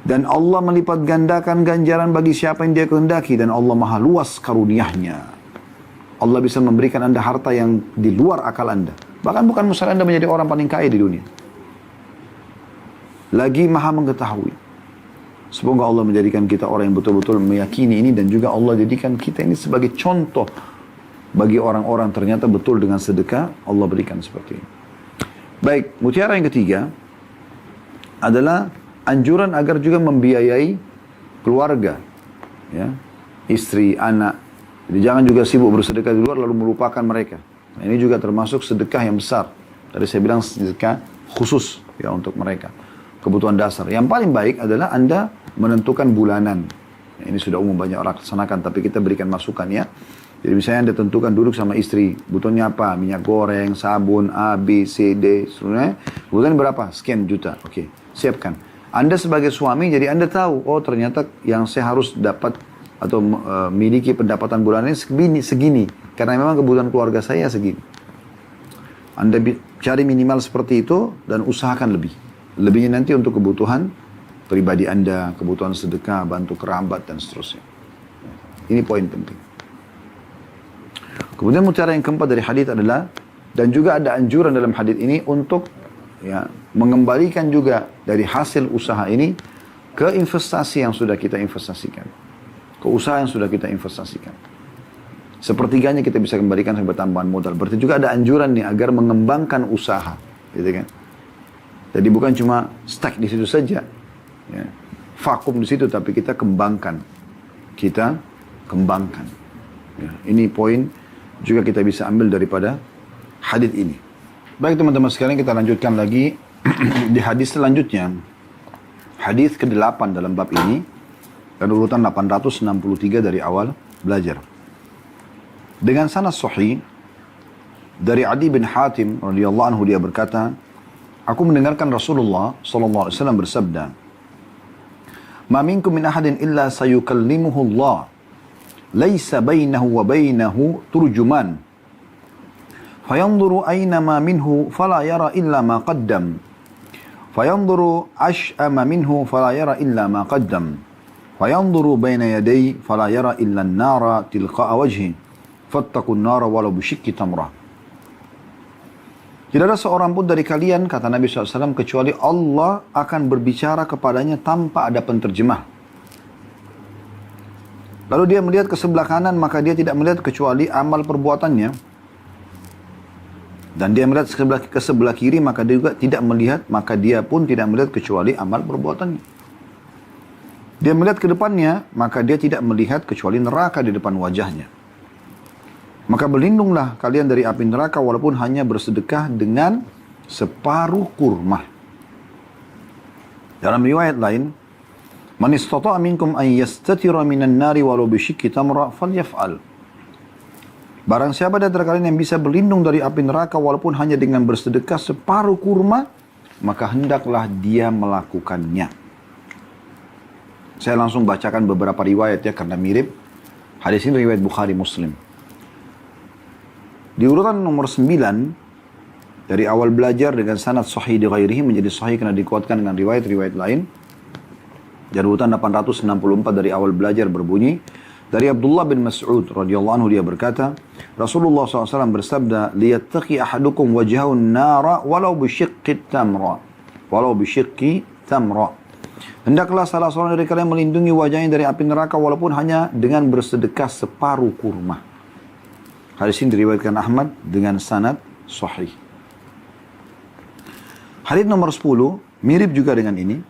dan Allah melipat gandakan ganjaran bagi siapa yang dia kehendaki. Dan Allah maha luas karuniahnya. Allah bisa memberikan Anda harta yang di luar akal Anda. Bahkan bukan mustahil Anda menjadi orang paling kaya di dunia. Lagi maha mengetahui. Semoga Allah menjadikan kita orang yang betul-betul meyakini ini. Dan juga Allah jadikan kita ini sebagai contoh. Bagi orang-orang ternyata betul dengan sedekah. Allah berikan seperti ini. Baik, mutiara yang ketiga. Adalah anjuran agar juga membiayai keluarga. ya, istri, anak. Jadi jangan juga sibuk bersedekah di luar lalu melupakan mereka. Nah, ini juga termasuk sedekah yang besar. Tadi saya bilang sedekah khusus ya untuk mereka. Kebutuhan dasar. Yang paling baik adalah Anda menentukan bulanan. Nah, ini sudah umum banyak orang laksanakan, tapi kita berikan masukan ya. Jadi misalnya Anda tentukan duduk sama istri, butuhnya apa? Minyak goreng, sabun, A, B, C, D, sebenarnya. Kebutuhan berapa? Sekian juta. Oke, siapkan. Anda sebagai suami, jadi Anda tahu, oh ternyata yang saya harus dapat atau miliki pendapatan bulanan ini segini. Karena memang kebutuhan keluarga saya segini. Anda cari minimal seperti itu dan usahakan lebih. Lebihnya nanti untuk kebutuhan pribadi Anda, kebutuhan sedekah, bantu kerabat, dan seterusnya. Ini poin penting. Kemudian mutiara yang keempat dari hadis adalah, dan juga ada anjuran dalam hadis ini untuk ya, mengembalikan juga dari hasil usaha ini ke investasi yang sudah kita investasikan. Ke usaha yang sudah kita investasikan. Sepertiganya kita bisa kembalikan sebagai tambahan modal. Berarti juga ada anjuran nih agar mengembangkan usaha. Gitu kan? Jadi bukan cuma stuck di situ saja. Ya. Vakum di situ, tapi kita kembangkan. Kita kembangkan. Ya. Ini poin juga kita bisa ambil daripada hadis ini. Baik teman-teman sekalian, kita lanjutkan lagi di hadis selanjutnya. Hadis ke-8 dalam bab ini dan urutan 863 dari awal belajar. Dengan sanad sahih dari Adi bin Hatim radhiyallahu anhu, dia berkata, aku mendengarkan Rasulullah sallallahu alaihi wasallam bersabda, "Ma minkum min ahadin illa sayukallimuhu Allah. Laisa bainahu wa bainahu turjuman. Fayanzuru aina ma minhu fala yara illa ma qaddam. Fayanzuru ash'ama minhu fala yara illa ma qaddam. Fayanzuru baina yaday fala yara illa an-nara tilqa'a wajhi. Fattaqun nara walau bisyikki tamrah." Tidak ada seorang pun dari kalian, kata Nabi SAW, kecuali Allah akan berbicara kepadanya tanpa ada penterjemah. Lalu dia melihat ke sebelah kanan, maka dia tidak melihat kecuali amal perbuatannya. Dan dia melihat ke sebelah kiri, maka dia juga tidak melihat, maka dia pun tidak melihat kecuali amal perbuatannya. Dia melihat ke depannya, maka dia tidak melihat kecuali neraka di depan wajahnya. Maka berlindunglah kalian dari api neraka walaupun hanya bersedekah dengan separuh kurma. Dalam riwayat lain, "Man istata'a minkum an yastatira minan nari walau bisyikki tamra falyaf'al." Barang siapa di antara kalian yang bisa berlindung dari api neraka walaupun hanya dengan bersedekah separuh kurma, maka hendaklah dia melakukannya. Saya langsung bacakan beberapa riwayat ya karena mirip. Hadis ini riwayat Bukhari Muslim. Di urutan nomor 9 dari awal belajar dengan sanad sahih di ghairihi, menjadi sahih karena dikuatkan dengan riwayat-riwayat lain. Dan urutan 864 dari awal belajar berbunyi, dari Abdullah bin Mas'ud radhiyallahu anhu, dia berkata, Rasulullah SAW bersabda, "Liyattaqi ahadukum wajhahu an-nara walau bisyiqqi tamra." Walau bisyiqqi tamra. Hendaklah salah seorang dari kalian melindungi wajahnya dari api neraka walaupun hanya dengan bersedekah separuh kurma. Hadis ini diriwayatkan Ahmad dengan sanad sahih. Hadis nomor 10 mirip juga dengan ini.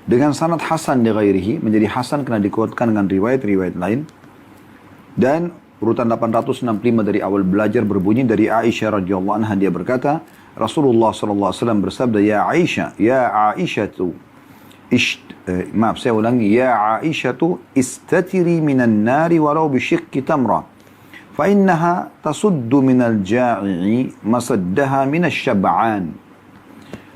Dengan sanad hasan di ghairihi, menjadi hasan karena dikuatkan dengan riwayat-riwayat lain. Dan urutan 865 dari awal belajar berbunyi dari Aisyah radhiyallahu anha, dia berkata, Rasulullah sallallahu alaihi wasallam bersabda, "Ya Aisyah, ya Aisyatu, saya ulangi, ya Aisyatu, istatiri minan nari walau bisyikki tamra. فإنها تصد من الجائع مصدها من الشبعان."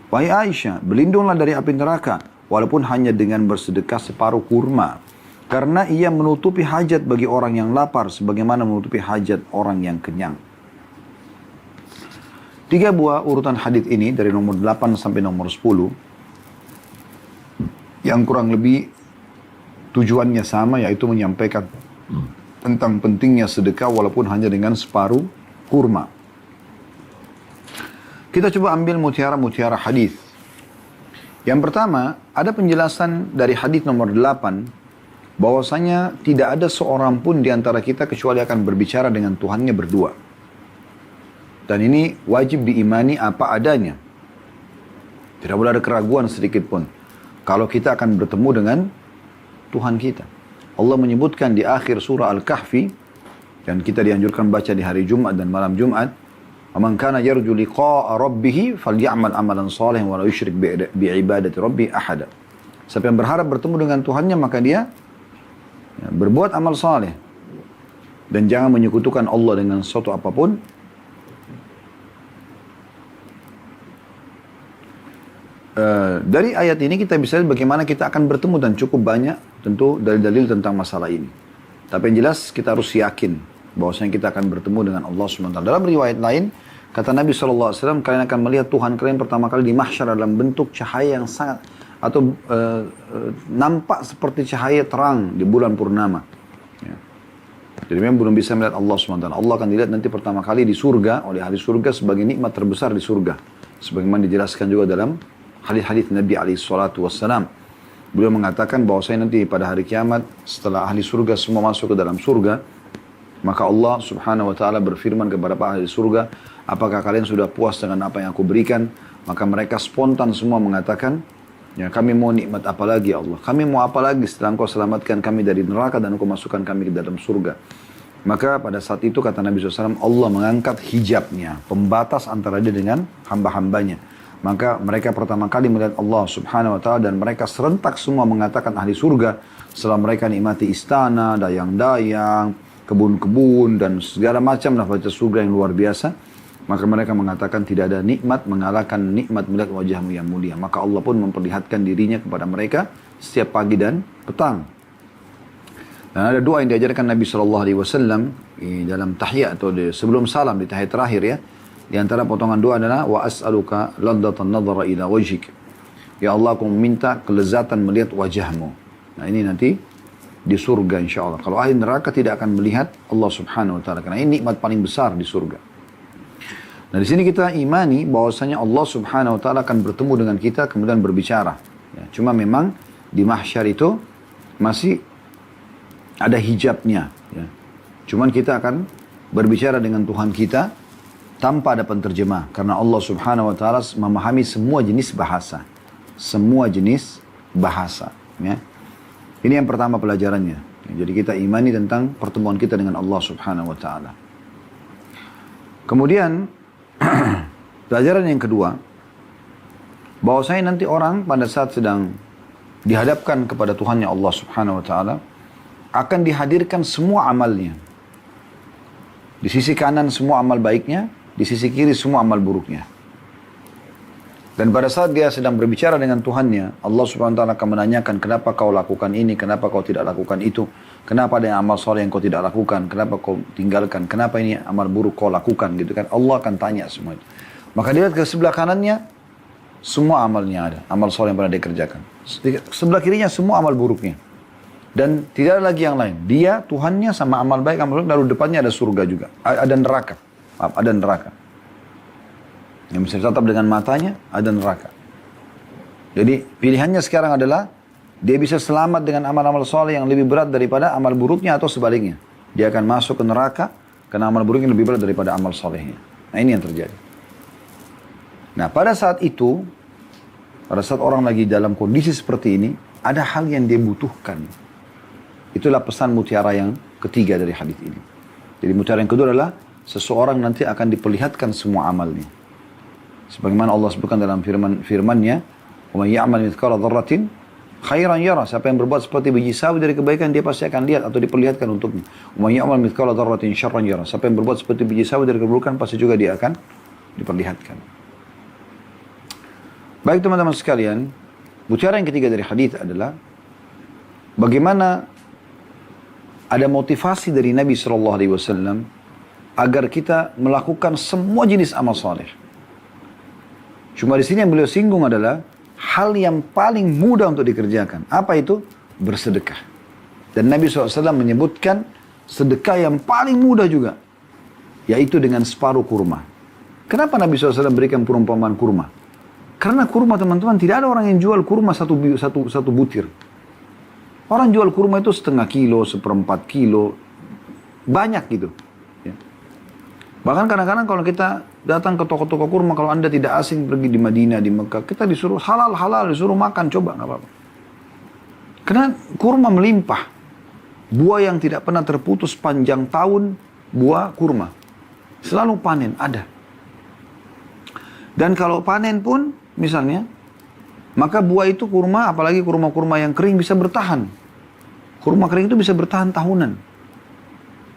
Wahai Aisyah, berlindunglah dari api neraka walaupun hanya dengan bersedekah separuh kurma, karena ia menutupi hajat bagi orang yang lapar sebagaimana menutupi hajat orang yang kenyang. 3 buah urutan hadis ini dari nomor 8 sampai nomor 10 yang kurang lebih tujuannya sama, yaitu menyampaikan tentang pentingnya sedekah walaupun hanya dengan separuh kurma. Kita coba ambil mutiara-mutiara hadis. Yang pertama, ada penjelasan dari hadis nomor 8 bahwasanya tidak ada seorang pun di antara kita kecuali akan berbicara dengan Tuhannya berdua. Dan ini wajib diimani apa adanya. Tidak boleh ada keraguan sedikit pun kalau kita akan bertemu dengan Tuhan kita. Allah menyebutkan di akhir surah Al-Kahfi, dan kita dianjurkan baca di hari Jumat dan malam Jumat, "Man kana yarju liqa'a rabbih falyamal amalan shalihan wa la yusyrik bi'ibadati rabbih ahada." Siapa yang berharap bertemu dengan Tuhannya, maka dia berbuat amal saleh dan jangan menyekutukan Allah dengan sesuatu apapun. Dari ayat ini kita bisa lihat bagaimana kita akan bertemu, dan cukup banyak tentu dalil-dalil tentang masalah ini. Tapi yang jelas kita harus yakin bahwasanya kita akan bertemu dengan Allah SWT. Dalam riwayat lain, kata Nabi SAW, kalian akan melihat Tuhan kalian pertama kali di mahsyar dalam bentuk cahaya yang sangat, atau nampak seperti cahaya terang di bulan purnama. Ya. Jadi memang belum bisa melihat Allah SWT. Allah akan dilihat nanti pertama kali di surga, oleh ahli surga sebagai nikmat terbesar di surga. Sebagaimana dijelaskan juga dalam hadis-hadis Nabi SAW. Beliau mengatakan bahwasanya nanti pada hari kiamat, setelah ahli surga semua masuk ke dalam surga, maka Allah Subhanahu wa taala berfirman kepada para ahli surga, "Apakah kalian sudah puas dengan apa yang aku berikan?" Maka mereka spontan semua mengatakan, "Ya, kami mau nikmat apa lagi ya Allah? Kami mau apa lagi setelah Engkau selamatkan kami dari neraka dan Engkau masukkan kami ke dalam surga?" Maka pada saat itu kata Nabi SAW, Allah mengangkat hijabnya, pembatas antara dia dengan hamba-hambanya. Maka mereka pertama kali melihat Allah Subhanahu wa taala, dan mereka serentak semua mengatakan ahli surga, setelah mereka nikmati istana, dayang-dayang, kebun-kebun dan segala macam fasilitas surga yang luar biasa, maka mereka mengatakan tidak ada nikmat mengalahkan nikmat melihat wajahmu yang mulia. Maka Allah pun memperlihatkan dirinya kepada mereka setiap pagi dan petang. Dan ada doa yang diajarkan Nabi SAW dalam tahiyat atau sebelum salam di tahiyat terakhir ya. Di antara potongan doa adalah wa as'aluka laddatan nadhara ila wajhik. Ya Allah, aku meminta kelezatan melihat wajahmu. Nah ini nanti di surga insyaAllah. Kalau ahli neraka tidak akan melihat Allah Subhanahu wa taala, karena ini nikmat paling besar di surga. Nah di sini kita imani bahwasanya Allah Subhanahu wa taala akan bertemu dengan kita kemudian berbicara. Ya, cuma memang di mahsyar itu masih ada hijabnya. Ya. Cuman kita akan berbicara dengan Tuhan kita tanpa ada penterjemah, karena Allah Subhanahu wa taala memahami semua jenis bahasa. Semua jenis bahasa, ya. Ini yang pertama pelajarannya. Jadi kita imani tentang pertemuan kita dengan Allah Subhanahu wa taala. Kemudian pelajaran yang kedua, bahwasanya nanti orang pada saat sedang dihadapkan kepada Tuhannya Allah Subhanahu wa taala akan dihadirkan semua amalnya. Di sisi kanan semua amal baiknya, di sisi kiri semua amal buruknya. Dan pada saat dia sedang berbicara dengan Tuhannya, Allah Subhanahu wa taala akan menanyakan, kenapa kau lakukan ini, kenapa kau tidak lakukan itu, kenapa ada amal soleh yang kau tidak lakukan, kenapa kau tinggalkan, kenapa ini amal buruk kau lakukan, gitu kan. Allah akan tanya semua itu. Maka dilihat ke sebelah kanannya, semua amalnya ada, amal soleh yang pernah dia kerjakan. Sebelah kirinya semua amal buruknya. Dan tidak ada lagi yang lain. Dia, Tuhannya sama amal baik, amal buruk, lalu depannya ada surga juga, ada neraka. Ada neraka. Yang bisa ditatap dengan matanya, ada neraka. Jadi pilihannya sekarang adalah dia bisa selamat dengan amal-amal soleh yang lebih berat daripada amal buruknya, atau sebaliknya. Dia akan masuk ke neraka karena amal buruknya lebih berat daripada amal solehnya. Nah ini yang terjadi. Nah pada saat itu, pada saat orang lagi dalam kondisi seperti ini, ada hal yang dia butuhkan. Itulah pesan mutiara yang ketiga dari hadis ini. Jadi mutiara yang kedua adalah seseorang nanti akan diperlihatkan semua amalnya. Sebagaimana Allah sebutkan dalam firman-Nya, "Wa may ya'mal mithqala dzarratin khairan yara." Siapa yang berbuat seperti biji sawi dari kebaikan, dia pasti akan lihat atau diperlihatkan untuknya. "Wa may ya'mal mithqala dzarratin syarran yara." Siapa yang berbuat seperti biji sawi dari keburukan, pasti juga dia akan diperlihatkan. Baik teman-teman sekalian, mutiara yang ketiga dari hadis adalah bagaimana ada motivasi dari Nabi SAW agar kita melakukan semua jenis amal soleh. Cuma di sini yang beliau singgung adalah hal yang paling mudah untuk dikerjakan. Apa itu? Bersedekah. Dan Nabi SAW menyebutkan sedekah yang paling mudah juga, yaitu dengan separuh kurma. Kenapa Nabi SAW berikan perumpamaan kurma? Karena kurma teman-teman, tidak ada orang yang jual kurma satu butir. Orang jual kurma itu setengah kilo, seperempat kilo, banyak gitu. Bahkan kadang-kadang kalau kita datang ke toko-toko kurma, kalau Anda tidak asing pergi di Madinah, di Mekah, kita disuruh halal, disuruh makan, coba, nggak apa-apa. Karena kurma melimpah. Buah yang tidak pernah terputus panjang tahun, buah kurma. Selalu panen, ada. Dan kalau panen pun, misalnya, maka buah itu kurma, apalagi kurma-kurma yang kering bisa bertahan. Kurma kering itu bisa bertahan tahunan.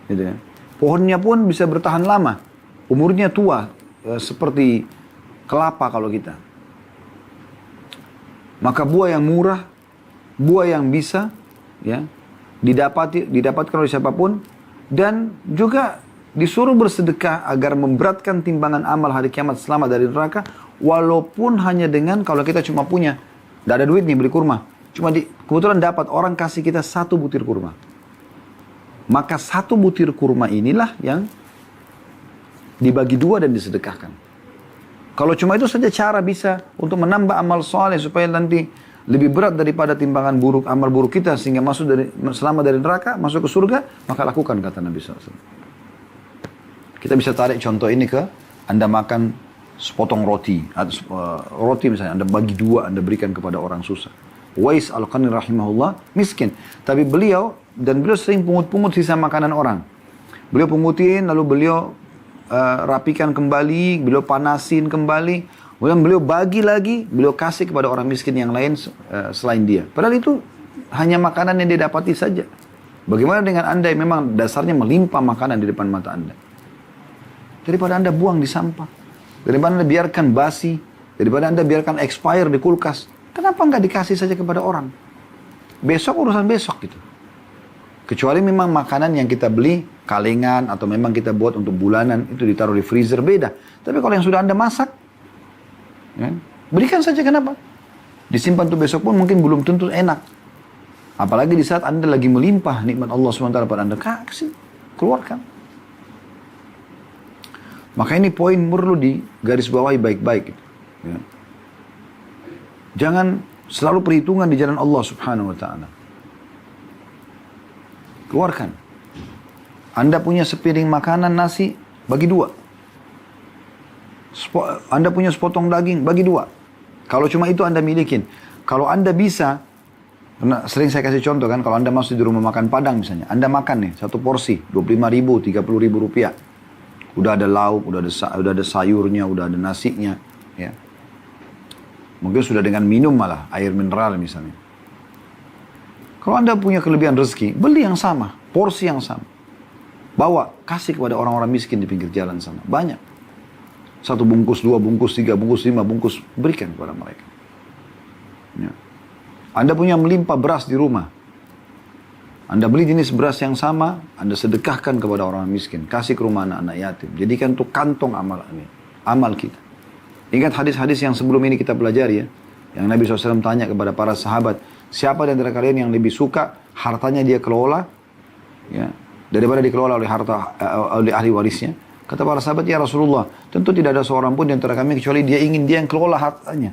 Gitu ya. Pohonnya pun bisa bertahan lama. Umurnya tua, seperti kelapa kalau kita. Maka buah yang murah, buah yang bisa ya didapatkan oleh siapapun, dan juga disuruh bersedekah agar memberatkan timbangan amal hari kiamat selamat dari neraka, walaupun hanya dengan, kalau kita cuma punya, tidak ada duit nih beli kurma, kebetulan dapat orang kasih kita 1 butir kurma. Maka 1 butir kurma inilah yang dibagi 2 dan disedekahkan. Kalau cuma itu saja cara bisa untuk menambah amal soleh supaya nanti lebih berat daripada timbangan buruk, amal buruk kita, sehingga selamat dari neraka, masuk ke surga, maka lakukan, kata Nabi SAW. Kita bisa tarik contoh ini ke, Anda makan sepotong roti, roti misalnya, Anda bagi 2, Anda berikan kepada orang susah. Wais Al-Qarni rahimahullah miskin, tapi beliau sering pungut-pungut sisa makanan orang. Beliau pungutin, lalu beliau rapikan kembali, beliau panasin kembali, kemudian beliau bagi lagi, beliau kasih kepada orang miskin yang lain selain dia. Padahal itu hanya makanan yang dia dapati saja. Bagaimana dengan Anda yang memang dasarnya melimpah makanan di depan mata Anda? Daripada Anda buang di sampah, daripada Anda biarkan basi, daripada Anda biarkan expire di kulkas, kenapa nggak dikasih saja kepada orang? Besok urusan besok gitu. Kecuali memang makanan yang kita beli kalengan atau memang kita buat untuk bulanan, itu ditaruh di freezer, beda. Tapi kalau yang sudah Anda masak, ya, berikan saja, kenapa? Disimpan untuk besok pun mungkin belum tentu enak. Apalagi di saat Anda lagi melimpah nikmat Allah SWT pada Anda, kasih, keluarkan. Maka ini poin perlu digarisbawahi baik-baik. Gitu. Ya. Jangan selalu perhitungan di jalan Allah Subhanahu wa Ta'ala. Keluarkan. Anda punya sepiring makanan nasi, bagi 2. Anda punya sepotong daging, bagi 2. Kalau cuma itu Anda milikin. Kalau Anda bisa, karena sering saya kasih contoh kan, kalau Anda masuk di rumah makan Padang misalnya, Anda makan nih, 1 porsi, 25.000, 30.000 rupiah. Udah ada lauk, udah ada sayurnya, udah ada nasinya. Ya. Mungkin sudah dengan minum malah, air mineral misalnya. Kalau Anda punya kelebihan rezeki, beli yang sama, porsi yang sama. Bawa, kasih kepada orang-orang miskin di pinggir jalan sana. Banyak. 1 bungkus, 2 bungkus, 3 bungkus, 5 bungkus, berikan kepada mereka. Ya. Anda punya melimpah beras di rumah. Anda beli jenis beras yang sama, Anda sedekahkan kepada orang miskin. Kasih ke rumah anak-anak yatim. Jadikan itu kantong amal kita. Ingat hadis-hadis yang sebelum ini kita pelajari ya. Yang Nabi SAW tanya kepada para sahabat, siapa di antara kalian yang lebih suka hartanya dia kelola, ya, daripada dikelola oleh ahli warisnya? Kata para sahabat, ya Rasulullah, tentu tidak ada seorang pun di antara kami kecuali dia ingin dia yang kelola hartanya.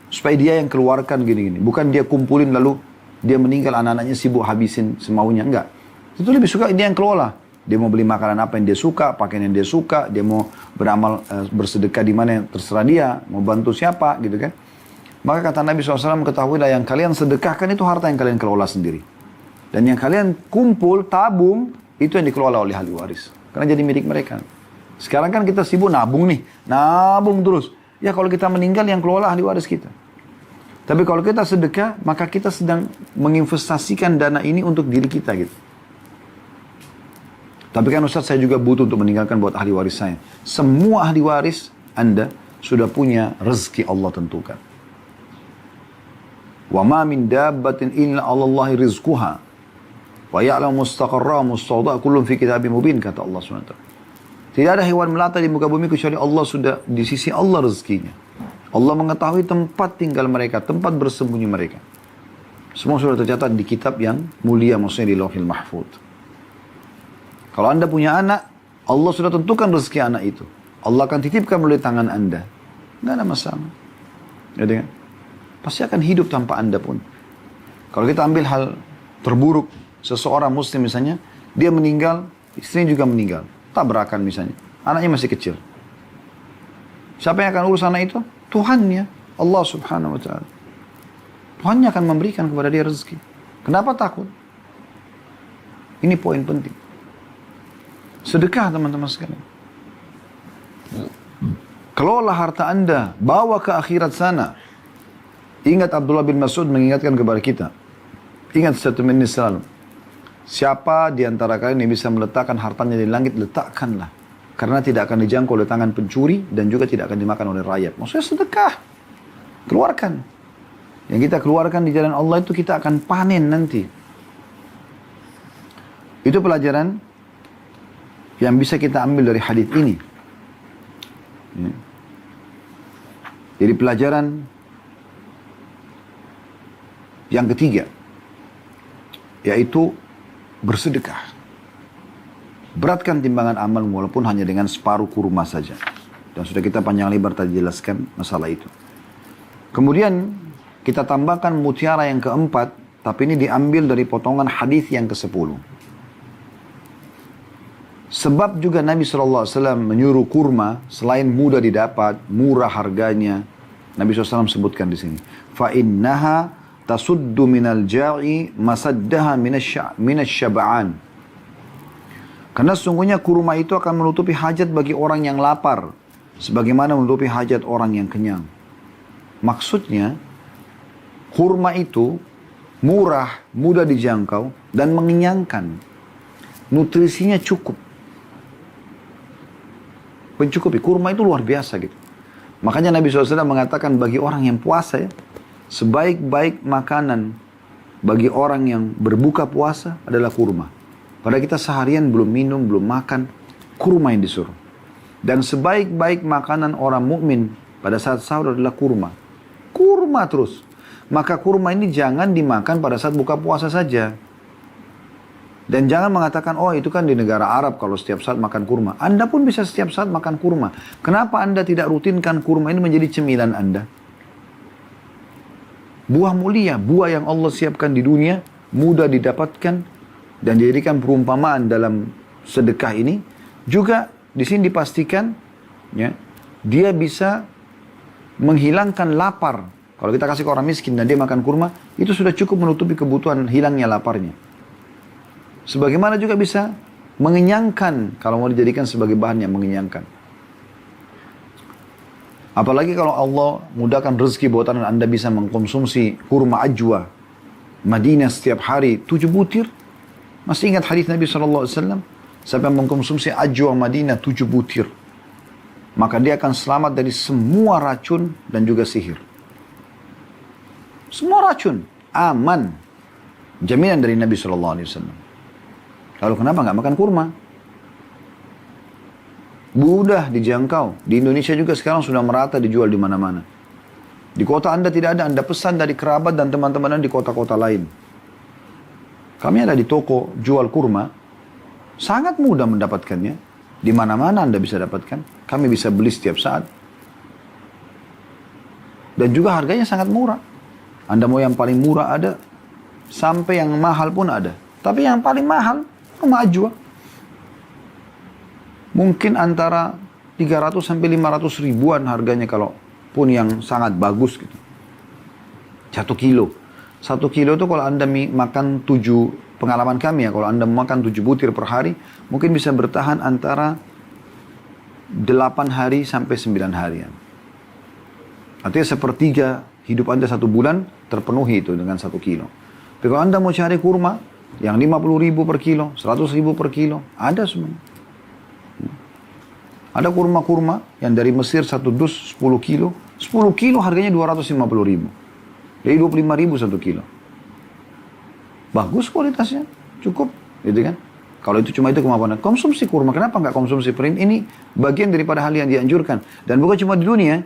Supaya dia yang keluarkan gini-gini. Bukan dia kumpulin lalu dia meninggal, anak-anaknya sibuk habisin semaunya. Enggak. Itu lebih suka dia yang kelola. Dia mau beli makanan apa yang dia suka, pakaian yang dia suka, dia mau beramal, bersedekah di mana yang terserah dia, mau bantu siapa gitu kan. Maka kata Nabi SAW, ketahuilah yang kalian sedekahkan itu harta yang kalian kelola sendiri. Dan yang kalian kumpul, tabung, itu yang dikelola oleh ahli waris. Karena jadi milik mereka. Sekarang kan kita sibuk nabung nih, nabung terus. Ya kalau kita meninggal yang kelola ahli waris kita. Tapi kalau kita sedekah, maka kita sedang menginvestasikan dana ini untuk diri kita gitu. Tapi kan Ustaz, saya juga butuh untuk meninggalkan buat ahli waris saya. Semua ahli waris Anda sudah punya rezeki Allah tentukan. Wa ma min dabbatin illa 'alallahi rizquha wa ya'lamu mustaqarraha mustawda'aha kullun fi kitabim mubin, kata Allah SWT. Tidak ada hewan melata di muka bumi kecuali Allah sudah di sisi Allah rezekinya. Allah mengetahui tempat tinggal mereka, tempat bersembunyi mereka. Semua sudah tercatat di kitab yang mulia, maksudnya di Lauhil Mahfuz. Kalau Anda punya anak, Allah sudah tentukan rezeki anak itu. Allah akan titipkan melalui tangan Anda. Tidak ada masalah. Jadi kan? Pasti akan hidup tanpa Anda pun. Kalau kita ambil hal terburuk, seseorang muslim misalnya, dia meninggal, istrinya juga meninggal. Tabrakan misalnya. Anaknya masih kecil. Siapa yang akan urus anak itu? Tuhannya. Allah Subhanahu wa Ta'ala. Tuhannya akan memberikan kepada dia rezeki. Kenapa takut? Ini poin penting. Sedekah teman-teman sekalian. Kelola harta Anda, bawa ke akhirat sana. Ingat Abdullah bin Mas'ud mengingatkan kepada kita. Ingat statement ini selalu. Siapa di antara kalian yang bisa meletakkan hartanya di langit, letakkanlah. Karena tidak akan dijangkau oleh tangan pencuri dan juga tidak akan dimakan oleh rakyat. Maksudnya sedekah. Keluarkan. Yang kita keluarkan di jalan Allah itu kita akan panen nanti. Itu pelajaran yang bisa kita ambil dari hadis ini. Ya. Jadi pelajaran yang ketiga, yaitu bersedekah. Beratkan timbangan amal walaupun hanya dengan separuh kurma saja. Dan sudah kita panjang lebar tadi jelaskan masalah itu. Kemudian kita tambahkan mutiara yang keempat, tapi ini diambil dari potongan hadis yang ke-10. Sebab juga Nabi SAW menyuruh kurma selain mudah didapat, murah harganya. Nabi SAW sebutkan di sini. Fa'innaha tasuddu minal ja'i masaddaha minasyaba'an. Karena sesungguhnya kurma itu akan menutupi hajat bagi orang yang lapar. Sebagaimana menutupi hajat orang yang kenyang. Maksudnya, kurma itu murah, mudah dijangkau, dan mengenyangkan. Nutrisinya cukup. Mencukupi. Kurma itu luar biasa gitu. Makanya Nabi SAW mengatakan bagi orang yang puasa ya, sebaik-baik makanan bagi orang yang berbuka puasa adalah kurma. Padahal kita seharian belum minum, belum makan, kurma yang disuruh. Dan sebaik-baik makanan orang mukmin pada saat sahur adalah kurma. Kurma terus. Maka kurma ini jangan dimakan pada saat buka puasa saja. Dan jangan mengatakan, oh itu kan di negara Arab kalau setiap saat makan kurma. Anda pun bisa setiap saat makan kurma. Kenapa Anda tidak rutinkan kurma ini menjadi cemilan Anda? Buah mulia, buah yang Allah siapkan di dunia, mudah didapatkan, dan dijadikan perumpamaan dalam sedekah ini. Juga di sini dipastikan, ya, dia bisa menghilangkan lapar. Kalau kita kasih ke orang miskin dan dia makan kurma, itu sudah cukup menutupi kebutuhan hilangnya laparnya. Sebagaimana juga bisa mengenyangkan kalau mau dijadikan sebagai bahan yang mengenyangkan. Apalagi kalau Allah mudahkan rezeki buatan Anda bisa mengkonsumsi kurma ajwa Madinah setiap hari 7 butir. Masih ingat hadis Nabi SAW? Siapa yang mengkonsumsi ajwa Madinah 7 butir, maka dia akan selamat dari semua racun dan juga sihir. Semua racun, aman. Jaminan dari Nabi SAW. Lalu kenapa nggak makan kurma? Mudah dijangkau. Di Indonesia juga sekarang sudah merata dijual di mana-mana. Di kota Anda tidak ada, Anda pesan dari kerabat dan teman-teman Anda di kota-kota lain. Kami ada di toko jual kurma, sangat mudah mendapatkannya. Di mana-mana Anda bisa dapatkan. Kami bisa beli setiap saat. Dan juga harganya sangat murah. Anda mau yang paling murah ada, sampai yang mahal pun ada. Tapi yang paling mahal, kurma ajwa. Mungkin antara 300 sampai 500 ribuan harganya kalau pun yang sangat bagus gitu. 1 kilo. 1 kilo itu kalau Anda makan 7, pengalaman kami ya, kalau Anda makan 7 butir per hari, mungkin bisa bertahan antara 8 hari sampai 9 harian. Artinya sepertiga hidup Anda 1 bulan terpenuhi itu dengan 1 kilo. Tapi kalau Anda mau cari kurma yang 50 ribu per kilo, 100 ribu per kilo, ada semua. Ada kurma-kurma yang dari Mesir 1 dus 10 kilo. 10 kilo harganya 250 ribu. Jadi 25 ribu 1 kilo. Bagus kualitasnya, cukup. Gitu kan? Kalau itu cuma itu kemampuan. Konsumsi kurma, kenapa nggak konsumsi print? Ini bagian daripada hal yang dianjurkan. Dan bukan cuma di dunia.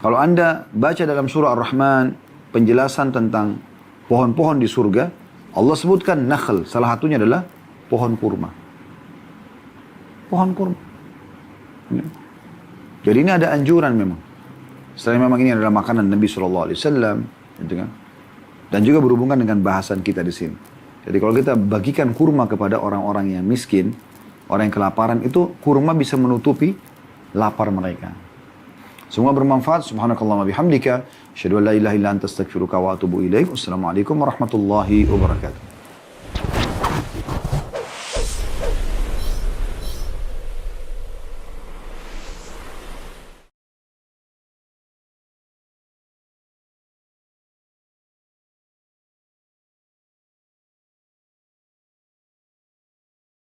Kalau Anda baca dalam surah Ar-Rahman, penjelasan tentang pohon-pohon di surga, Allah sebutkan nakhl, salah satunya adalah pohon kurma. Pohon kurma. Jadi ini ada anjuran memang. Selain memang ini adalah makanan Nabi SAW, gitu kan? Dan juga berhubungan dengan bahasan kita di sini. Jadi kalau kita bagikan kurma kepada orang-orang yang miskin, orang yang kelaparan, itu kurma bisa menutupi lapar mereka. Semua bermanfaat. Subhanakallah wa bihamdika. Asyhadu an la ilaha illa anta astaghfiruka wa atubu ilaik. Wassalamualaikum warahmatullahi wabarakatuh.